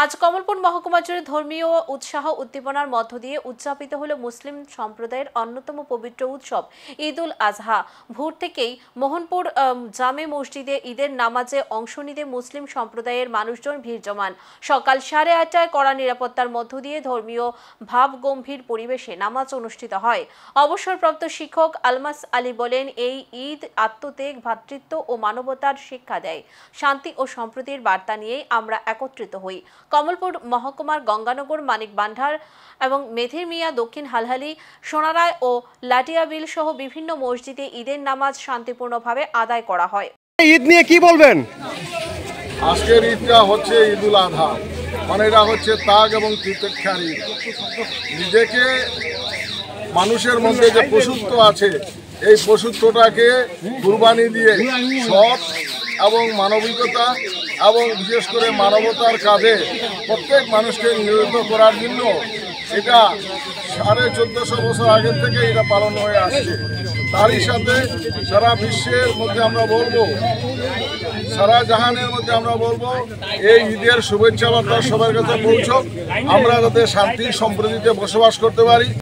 আজ কমলপুর মহকুমা জুড়ে ধর্মীয় উৎসাহ উদ্দীপনার মধ্য দিয়ে উদযাপিত হলো মুসলিম সম্প্রদায়ের অন্যতম পবিত্র উৎসব ঈদ উল আজহা। ভোর থেকেই মোহনপুর জামে মসজিদে ঈদের নামাজে অংশ নিতে মুসলিম সম্প্রদায়ের মানুষজন ভিড় জমান। সকাল 8:30টায় কড়া নিরাপত্তার মধ্য দিয়ে ধর্মীয় ভাব গম্ভীর পরিবেশে নামাজ অনুষ্ঠিত হয়। অবসরপ্রাপ্ত শিক্ষক আলমাস আলী বলেন, এই ঈদ আত্মত্যাগ, ভ্রাতৃত্ব ও মানবতার শিক্ষা দেয়। শান্তি ও সম্প্রীতির বার্তা নিয়েই আমরা একত্রিত হই। কমলপুর মহকুমার গঙ্গানগর, মানিক বান্ধার এবং মেথির মিয়া, দক্ষিণ হালহালি, সোনারায় ও লাটিয়াবিল সহ বিভিন্ন মসজিদে ঈদের নামাজ শান্তিপূর্ণভাবে আদায় করা হয়। ঈদ নিয়ে কি বলবেন? আজকের ঈদটা হচ্ছে ঈদ উল আজহা, মানে এটা হচ্ছে ত্যাগ এবং তিতিক্ষার ঈদ। নিজেকে মানুষের মধ্যে যে পশুত্ব আছে, এই পশুত্বটাকে কুরবানি দিয়ে সৎ এবং মানবিকতা এবং বিশেষ করে মানবতার কাজে প্রত্যেক মানুষকে নিয়োজিত করার জন্য এটা 1450 বছর আগের থেকে এটা পালন হয়ে আসছে। তারই সাথে সারা বিশ্বের মধ্যে আমরা বলবো, সারা জাহানের মধ্যে আমরা বলবো, এই ঈদের শুভেচ্ছা বার্তা সবার কাছে পৌঁছক, আমরা যাতে শান্তি সম্প্রীতিতে বসবাস করতে পারি।